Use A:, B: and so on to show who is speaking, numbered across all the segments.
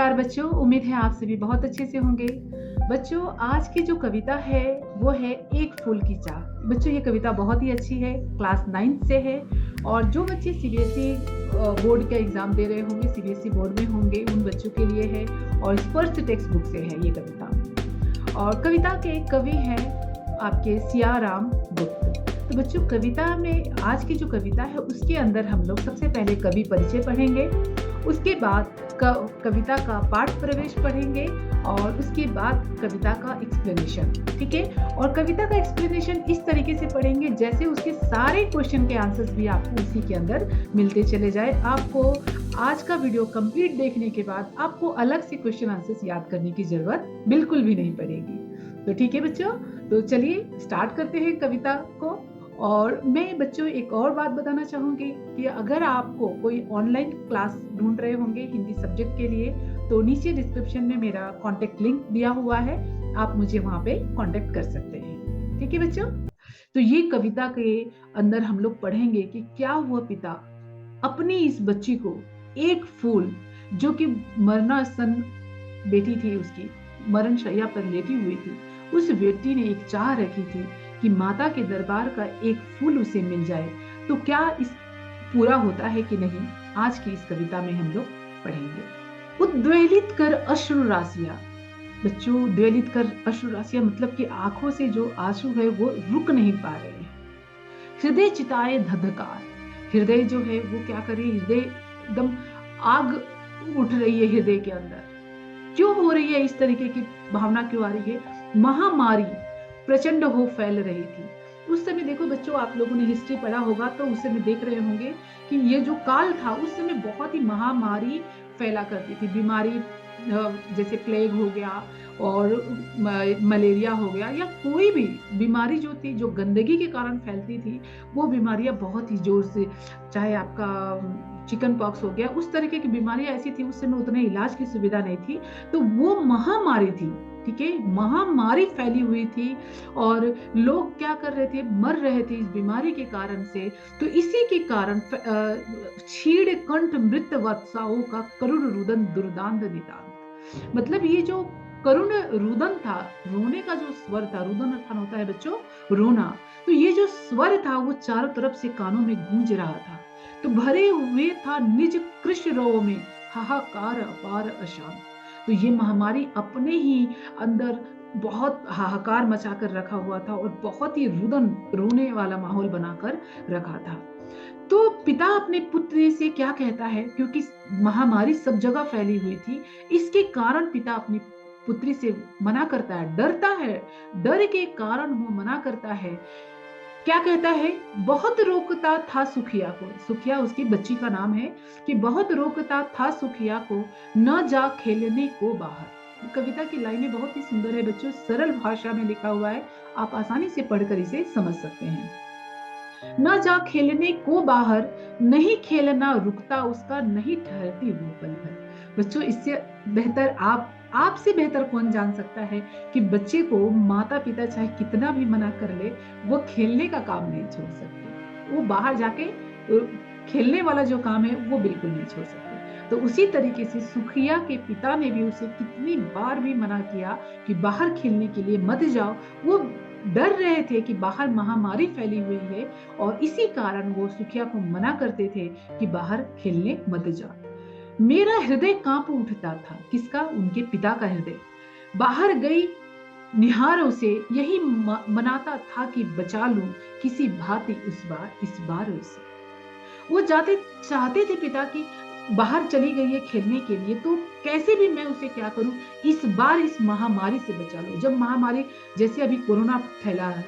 A: नमस्कार बच्चों, उम्मीद है आप सभी बहुत अच्छे से होंगे। बच्चों, आज की जो कविता है वो है एक फूल की चाह। बच्चों, ये कविता बहुत ही अच्छी है, क्लास 9 से है और जो बच्चे सीबीएसई बोर्ड का एग्जाम दे रहे होंगे, सीबीएसई बोर्ड में होंगे, उन बच्चों के लिए है और स्पर्श टेक्स्ट बुक से है ये कविता। और कविता के कवि हैं आपके सियाराम गुप्त। तो बच्चों, कविता में आज की जो कविता है उसके अंदर हम लोग सबसे पहले कवि परिचय पढ़ेंगे, उसके बाद कविता का पाठ प्रवेश पढ़ेंगे और उसके बाद कविता का एक्सप्लेनेशन। ठीक है, और कविता का एक्सप्लेनेशन इस तरीके से पढ़ेंगे जैसे उसके सारे क्वेश्चन के आंसर्स भी आपको उसी के अंदर मिलते चले जाए। आपको आज का वीडियो कंप्लीट देखने के बाद आपको अलग से क्वेश्चन आंसर्स याद करने की जरूरत बिल्कुल भी नहीं पड़ेगी। तो ठीक है बच्चों, तो चलिए स्टार्ट करते हैं कविता को। और मैं बच्चों एक और बात बताना चाहूंगी कि अगर आपको कोई ऑनलाइन क्लास ढूंढ रहे होंगे हिंदी सब्जेक्ट के लिए, तो नीचे डिस्क्रिप्शन में मेरा कांटेक्ट लिंक दिया हुआ है, आप मुझे वहां पे कांटेक्ट कर सकते हैं। ठीक है बच्चों, तो ये कविता के अंदर हम लोग पढ़ेंगे कि क्या हुआ पिता अपनी इस बच्ची को, एक फूल जो कि मरणासन बेटी थी, उसकी मरण शैया पर लेटी हुई थी, उस बेटी ने एक चाह रखी थी कि माता के दरबार का एक फूल उसे मिल जाए। तो क्या इस पूरा होता है कि नहीं, आज की इस कविता में हम लोग पढ़ेंगे। उद्वेलित कर अश्रु राशियां। बच्चों, उद्वेलित कर अश्रु राशियां मतलब कि आंखों से जो आंसू है वो रुक नहीं पा रहे हैं। हृदय चिताए धधकार, हृदय जो है वो क्या करे, हृदय एकदम आग उठ रही है हृदय के अंदर। क्यों हो रही है इस तरीके की भावना, क्यों आ रही है? महामारी प्रचंड हो फैल रही थी उस समय। देखो बच्चों, आप लोगों ने हिस्ट्री पढ़ा होगा तो उस समय देख रहे होंगे कि ये जो काल था उस समय बहुत ही महामारी फैला करती थी। बीमारी जैसे प्लेग हो गया और मलेरिया हो गया, या कोई भी बीमारी जो थी जो गंदगी के कारण फैलती थी, वो बीमारियां बहुत ही जोर से, चाहे आपका चिकन पॉक्स हो गया, उस तरीके की बीमारियां ऐसी थी। उस समय उतने इलाज की सुविधा नहीं थी, तो वो महामारी थी। ठीक है, महामारी फैली हुई थी और लोग क्या कर रहे थे, मर रहे थे इस बीमारी के कारण से। तो इसी के कारण क्षीण कंठ मृत वत्साओं का करुण रुदन दुर्दांत नितांत, मतलब ये जो करुण रुदन था, रोने का जो स्वर था, रुदन अर्थात होता है बच्चों रोना, तो ये जो स्वर था वो चारों तरफ से कानों में गूंज रहा था। तो भरे हुए था निज कृष्ण रो में हाहाकार अपार अशांत। तो ये महामारी अपने ही अंदर बहुत हाहाकार मचाकर रखा हुआ था और बहुत ही रुदन, रोने वाला माहौल बनाकर रखा था। तो पिता अपने पुत्र से क्या कहता है, क्योंकि महामारी सब जगह फैली हुई थी, इसके कारण पिता अपनी पुत्री से मना करता है, डरता है, डर के कारण वो मना करता है। क्या कहता है? बहुत रोकता था सुखिया को, सुखिया उसकी बच्ची का नाम है, कि बहुत रोकता था सुखिया को न जा खेलने को बाहर। कविता की लाइनें बहुत ही सुंदर है बच्चों, सरल भाषा में लिखा हुआ है, आप आसानी से पढ़कर इसे समझ सकते हैं। न जा खेलने को बाहर, नहीं खेलना रुकता उसका, नहीं ठहरती वो पल भर। बच्चों, इससे बेहतर आपसे बेहतर कौन जान सकता है कि बच्चे को माता पिता चाहे कितना भी मना कर ले, वो खेलने का काम नहीं छोड़ सकते, वो बाहर जाके खेलने वाला जो काम है वो बिल्कुल नहीं छोड़ सकते। तो उसी तरीके से सुखिया के पिता ने भी उसे कितनी बार भी मना किया कि बाहर खेलने के लिए मत जाओ। वो डर रहे थे कि बाहर महामारी फैली हुई है और इसी कारण वो सुखिया को मना करते थे कि बाहर खेलने मत जाओ। मेरा हृदय कांप उठता था, किसका? उनके पिता का हृदय। बाहर गई निहारों से यही मनाता था कि बचा लूं किसी भांति इस बार उसे। वो जाते चाहते थे पिता की बाहर चली गई है खेलने के लिए, तो कैसे भी मैं उसे क्या करूं, इस बार इस महामारी से बचा लो। जब महामारी जैसे अभी कोरोना फैला है,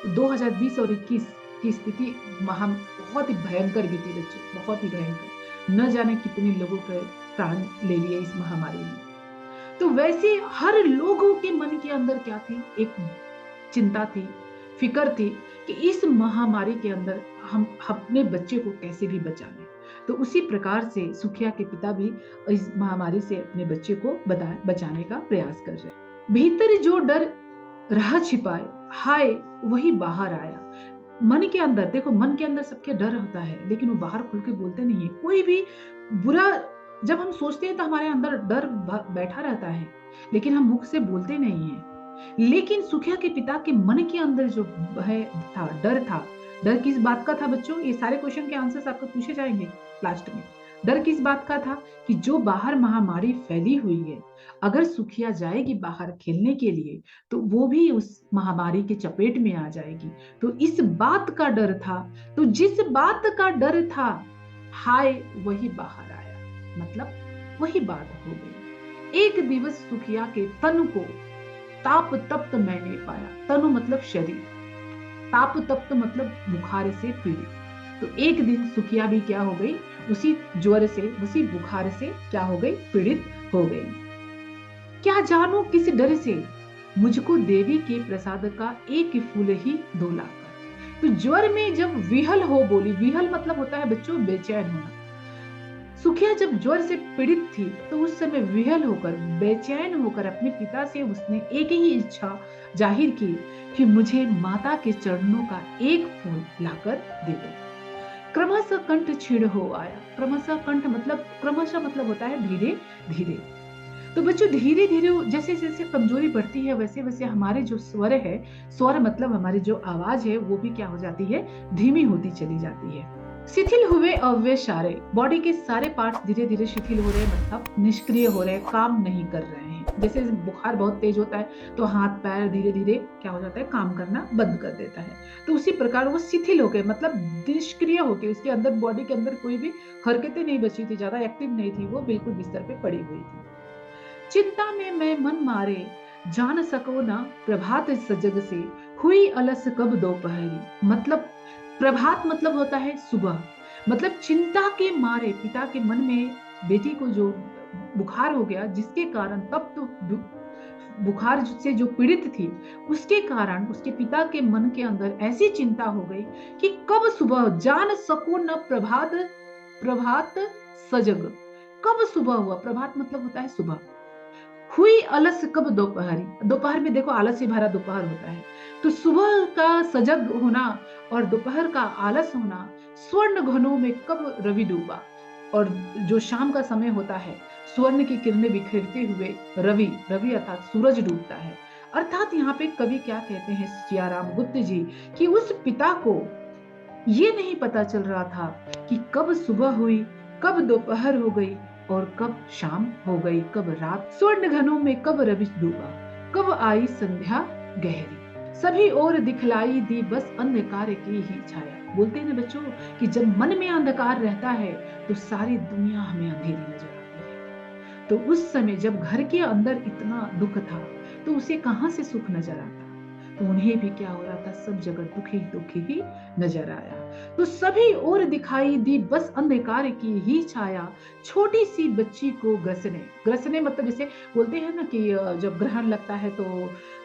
A: 2020 और 21 की स्थिति बहुत ही भयंकर भी थी बच्चों, बहुत ही भयंकर, न जाने कितने लोगों के प्राण ले लिए इस महामारी ने। तो वैसे हर लोगों के मन के अंदर क्या थी, एक चिंता थी, फिक्र थी कि इस महामारी के अंदर हम अपने बच्चे को कैसे भी बचा लें। तो उसी प्रकार से सुखिया के पिता भी इस महामारी से अपने बच्चे को बचाने का प्रयास कर रहे। भीतर जो डर रहा छिपाए, हाय वही बाहर आया। मन के अंदर, देखो मन के अंदर सबके डर होता है, लेकिन वो बाहर खुल के बोलते नहीं है। कोई भी बुरा जब हम सोचते हैं तो हमारे अंदर डर बैठा रहता है, लेकिन हम मुख से बोलते नहीं हैं। लेकिन सुखिया के पिता के मन के अंदर जो है था। डर किस बात का था बच्चों? ये सारे क्वेश्चन के आंसर्स आपको पूछे जाएंगे लास्ट में। डर किस बात का था? कि जो बाहर महामारी फैली हुई है, अगर सुखिया जाएगी बाहर खेलने के लिए तो वो भी उस महामारी के चपेट में आ जाएगी। तो इस बात का डर था। तो जिस बात का डर था, हाय वही बाहर आया। मतलब वही बात हो गई। एक दिवस सुखिया के तन को ताप तप्त मैंने पाया। तनु मतलब शरीर, ताप तप्त मतलब बुखार से पीड़ित। तो एक दिन सुखिया भी क्या हो गई? उसी ज्वर से, उसी बुखार से क्या हो गई? पीड़ित हो गई। क्या जानू किस डर से, मुझको देवी के प्रसाद का एक फूल ही धोलाकर। तो ज्वर में जब विहल हो बोली, विहल मतलब होता है बच्चों बेचैन होना। सुखिया जब ज्वर से पीड़ित थी तो उस समय विहल होकर, बेचैन होकर अपने पिता से उसने एक ही इच्छा जाहिर की कि मुझे माता के चरणों का एक फूल लाकर दे दो। क्रमशः कंठ छीड़ हो आया। क्रमशः कंठ मतलब, क्रमशः मतलब होता है धीरे धीरे। तो बच्चों धीरे धीरे जैसे जैसे कमजोरी बढ़ती है वैसे वैसे हमारे जो स्वर है, स्वर मतलब हमारी जो आवाज है वो भी क्या हो जाती है? धीमी होती चली जाती है। शिथिल हुए अव्यय सारे, बॉडी के सारे पार्ट्स धीरे धीरे शिथिल हो रहे हैं, मतलब निष्क्रिय हो रहे हैं, काम नहीं कर रहे हैं। जैसे बुखार बहुत तेज होता है तो हाथ पैर धीरे धीरे क्या हो जाता है? काम करना बंद कर देता है। तो उसी प्रकार वो शिथिल हो गए, मतलब निष्क्रिय हो गए। उसके अंदर, बॉडी के अंदर कोई भी हरकतें नहीं बची थी, ज्यादा एक्टिव नहीं थी, वो बिल्कुल बिस्तर पे पड़ी हुई थी। चिंता में मैं मन मारे, जान सको ना प्रभात सजग से, हुई अलस कब दोपहरी। मतलब प्रभात मतलब होता है सुबह। मतलब चिंता के मारे पिता के मन में बेटी को जो बुखार हो गया, जिसके कारण तब तो बुखार से जो पीड़ित थी, उसके कारण उसके पिता के मन के अंदर ऐसी चिंता हो गई कि कब सुबह, जान सको न प्रभात, प्रभात सजग, कब सुबह हुआ। प्रभात मतलब होता है सुबह। हुई अलस कब दोपहरी। दोपहर में देखो आलस से भरा दोपहर होता है। तो सुबह का सजग होना और दोपहर का आलस होना। स्वर्ण घनों में कब रवि डूबा। और जो शाम का समय होता है, स्वर्ण की किरणें बिखेरते हुए रवि, रवि अर्थात सूरज डूबता है। अर्थात यहाँ पे कवि क्या कहते हैं सियाराम गुप्त जी, कि उस पिता को ये नहीं पता चल रहा था कि कब सुबह हुई, कब दोपहर हो गई और कब शाम हो गई, कब रात। स्वर्ण घनों में कब रवि डूबा, कब आई संध्या गहरी, सभी और दिखलाई दी बस अंधकार की ही छाया। बोलते हैं ना बच्चों कि जब मन में अंधकार रहता है तो सारी दुनिया हमें अंधेरी नजर आती है। तो उस समय जब घर के अंदर इतना दुख था तो उसे कहां से सुख नजर आता? तो उन्हें भी क्या हो रहा था? सब जगह दुखी दुखी ही नजर आया। तो सभी और दिखाई दी बस अंधकार की ही छाया, छोटी सी बच्ची को ग्रसने। ग्रसने मतलब जैसे बोलते हैं ना कि जब ग्रहण लगता है तो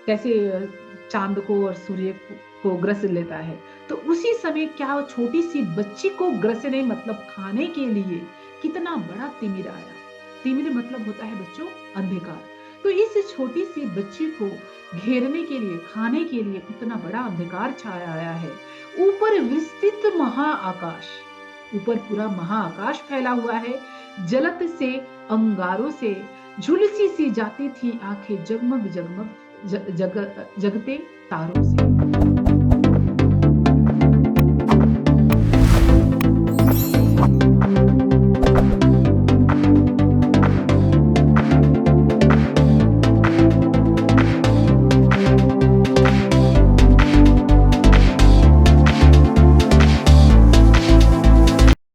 A: कैसे चांद को और सूर्य को ग्रस लेता है। तो उसी समय क्या छोटी सी बच्ची को ग्रसने मतलब खाने के लिए कितना बड़ा तिमिर आया। तिमिर मतलब होता है बच्चों अंधकार। तो इस छोटी सी बच्ची को घेरने के लिए, खाने के लिए कितना बड़ा अंधकार छाया आया है। ऊपर विस्तृत महाआकाश, ऊपर पूरा महाआकाश फैला हुआ है। जलत से अंगारों से झुलसी सी जाती थी आंखें, जगमग जगमग जगते तारों से।